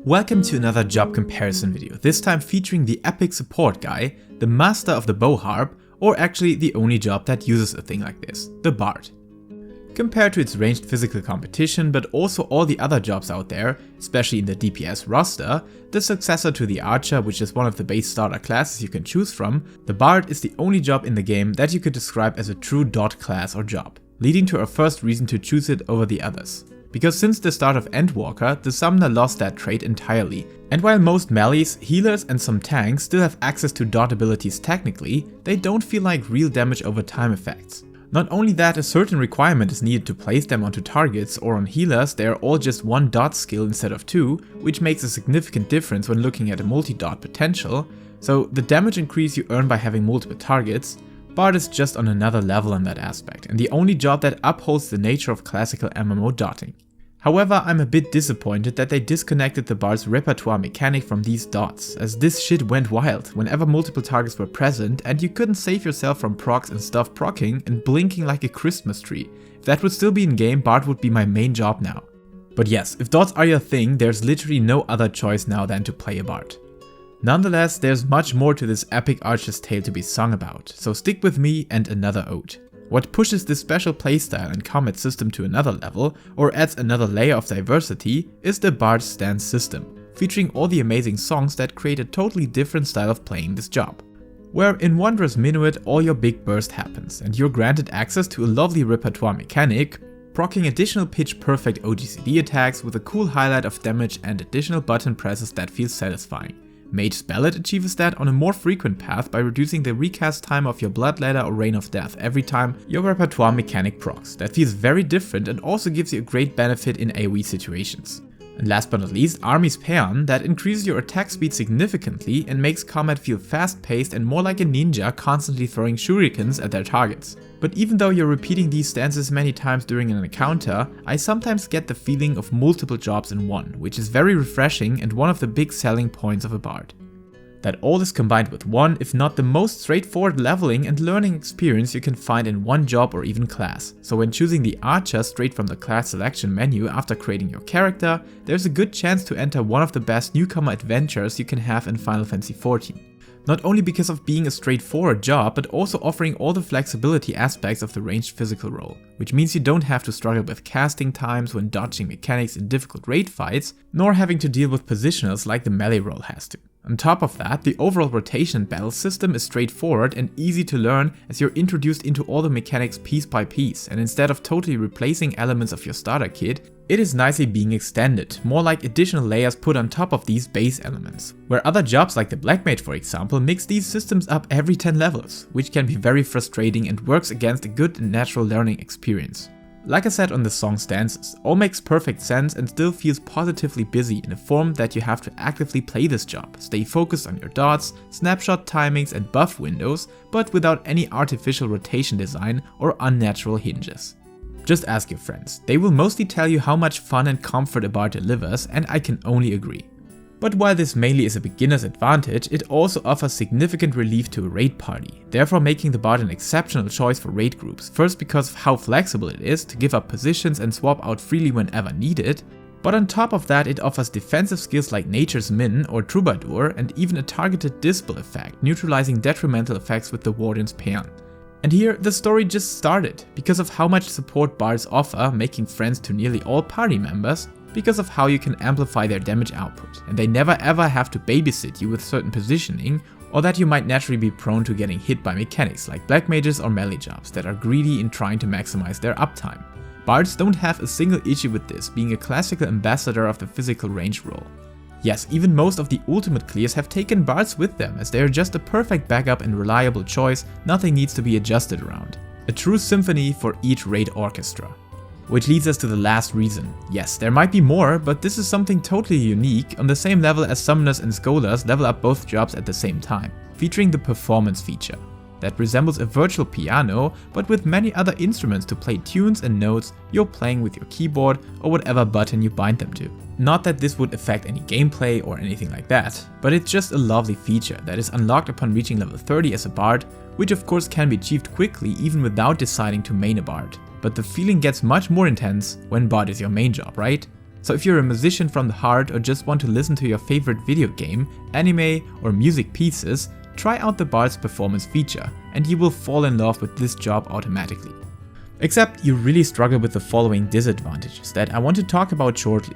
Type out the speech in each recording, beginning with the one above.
Welcome to another job comparison video, this time featuring the epic support guy, the master of the bow harp, or actually the only job that uses a thing like this, the bard. Compared to its ranged physical competition, but also all the other jobs out there, especially in the DPS roster, the successor to the archer, which is one of the base starter classes you can choose from, the bard is the only job in the game that you could describe as a true dot class or job, leading to our first reason to choose it over the others. Because since the start of Endwalker, the summoner lost that trait entirely, and while most melees, healers and some tanks still have access to dot abilities technically, they don't feel like real damage over time effects. Not only that, a certain requirement is needed to place them onto targets, or on healers they are all just one dot skill instead of two, which makes a significant difference when looking at a multi-dot potential, so the damage increase you earn by having multiple targets, bard is just on another level in that aspect, and the only job that upholds the nature of classical MMO dotting. However, I'm a bit disappointed that they disconnected the bard's repertoire mechanic from these dots, as this shit went wild whenever multiple targets were present and you couldn't save yourself from procs and stuff procking and blinking like a Christmas tree. If that would still be in game, bard would be my main job now. But yes, if dots are your thing, there's literally no other choice now than to play a bard. Nonetheless, there's much more to this epic archer's tale to be sung about, so stick with me and another ode. What pushes this special playstyle and combat system to another level, or adds another layer of diversity, is the bard's stance system, featuring all the amazing songs that create a totally different style of playing this job. Where in Wondrous Minuet all your big burst happens, and you're granted access to a lovely repertoire mechanic, proccing additional pitch perfect OGCD attacks with a cool highlight of damage and additional button presses that feel satisfying. Mage's Ballad achieves that on a more frequent path by reducing the recast time of your Blood Ladder or Rain of Death every time your repertoire mechanic procs. That feels very different and also gives you a great benefit in AoE situations. And last but not least, Army's Paean, that increases your attack speed significantly and makes combat feel fast paced and more like a ninja constantly throwing shurikens at their targets. But even though you're repeating these stances many times during an encounter, I sometimes get the feeling of multiple jobs in one, which is very refreshing and one of the big selling points of a bard. That all is combined with one, if not the most straightforward leveling and learning experience you can find in one job or even class. So when choosing the archer straight from the class selection menu after creating your character, there's a good chance to enter one of the best newcomer adventures you can have in Final Fantasy XIV. Not only because of being a straightforward job, but also offering all the flexibility aspects of the ranged physical role, which means you don't have to struggle with casting times when dodging mechanics in difficult raid fights, nor having to deal with positionals like the melee role has to. On top of that, the overall rotation and battle system is straightforward and easy to learn as you're introduced into all the mechanics piece by piece, and instead of totally replacing elements of your starter kit, it is nicely being extended, more like additional layers put on top of these base elements. Where other jobs like the Black Mage for example mix these systems up every 10 levels, which can be very frustrating and works against a good and natural learning experience. Like I said on the song stances, all makes perfect sense and still feels positively busy in a form that you have to actively play this job, stay focused on your dots, snapshot timings and buff windows, but without any artificial rotation design or unnatural hinges. Just ask your friends, they will mostly tell you how much fun and comfort a bard delivers, and I can only agree. But while this mainly is a beginner's advantage, it also offers significant relief to a raid party, therefore making the bard an exceptional choice for raid groups, first because of how flexible it is to give up positions and swap out freely whenever needed, but on top of that it offers defensive skills like Nature's Min or Troubadour and even a targeted Dispel effect, neutralizing detrimental effects with the Warden's Paean. And here, the story just started, because of how much support bards offer, making friends to nearly all party members, because of how you can amplify their damage output, and they never ever have to babysit you with certain positioning, or that you might naturally be prone to getting hit by mechanics like black mages or melee jobs that are greedy in trying to maximize their uptime. Bards don't have a single issue with this, being a classical ambassador of the physical range role. Yes, even most of the ultimate clears have taken bards with them, as they are just a perfect backup and reliable choice, nothing needs to be adjusted around. A true symphony for each raid orchestra. Which leads us to the last reason. Yes, there might be more, but this is something totally unique, on the same level as summoners and scholars level up both jobs at the same time, featuring the performance feature. That resembles a virtual piano, but with many other instruments to play tunes and notes you're playing with your keyboard or whatever button you bind them to. Not that this would affect any gameplay or anything like that, but it's just a lovely feature that is unlocked upon reaching level 30 as a bard, which of course can be achieved quickly even without deciding to main a bard. But the feeling gets much more intense when bard is your main job, right? So if you're a musician from the heart or just want to listen to your favorite video game, anime or music pieces, try out the Bard's performance feature and you will fall in love with this job automatically. Except you really struggle with the following disadvantages that I want to talk about shortly.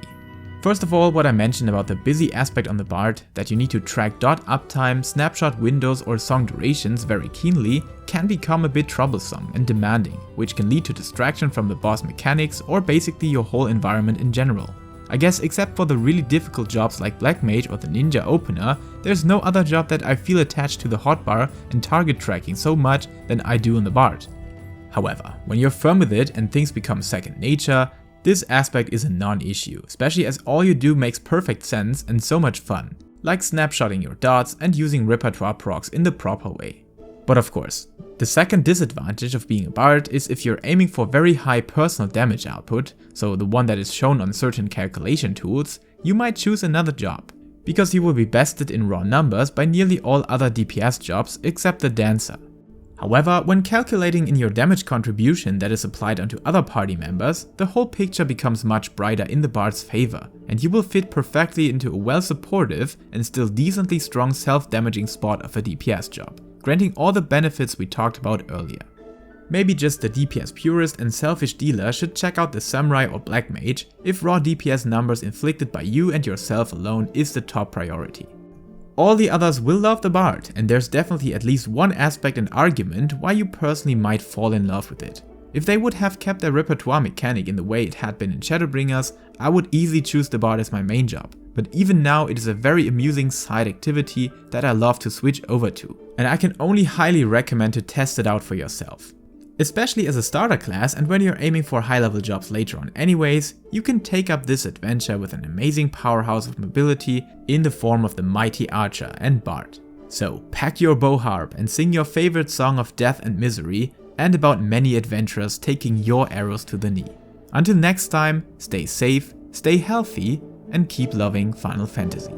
First of all, what I mentioned about the busy aspect on the Bard, that you need to track dot uptime, snapshot windows or song durations very keenly, can become a bit troublesome and demanding, which can lead to distraction from the boss mechanics or basically your whole environment in general. I guess except for the really difficult jobs like Black Mage or the Ninja Opener, there's no other job that I feel attached to the hotbar and target tracking so much than I do on the Bard. However, when you're firm with it and things become second nature, this aspect is a non-issue, especially as all you do makes perfect sense and so much fun, like snapshotting your dots and using repertoire procs in the proper way. But of course, the second disadvantage of being a bard is if you're aiming for very high personal damage output, so the one that is shown on certain calculation tools, you might choose another job, because you will be bested in raw numbers by nearly all other DPS jobs except the dancer. However, when calculating in your damage contribution that is applied onto other party members, the whole picture becomes much brighter in the bard's favor, and you will fit perfectly into a well-supportive and still decently strong self-damaging spot of a DPS job, granting all the benefits we talked about earlier. Maybe just the DPS purist and selfish dealer should check out the Samurai or Black Mage if raw DPS numbers inflicted by you and yourself alone is the top priority. All the others will love the Bard, and there's definitely at least one aspect and argument why you personally might fall in love with it. If they would have kept their repertoire mechanic in the way it had been in Shadowbringers, I would easily choose the Bard as my main job, but even now it is a very amusing side activity that I love to switch over to, and I can only highly recommend to test it out for yourself. Especially as a starter class and when you're aiming for high level jobs later on anyways, you can take up this adventure with an amazing powerhouse of mobility in the form of the mighty archer and bard. So pack your bow harp and sing your favorite song of death and misery and about many adventurers taking your arrows to the knee. Until next time, stay safe, stay healthy and keep loving Final Fantasy.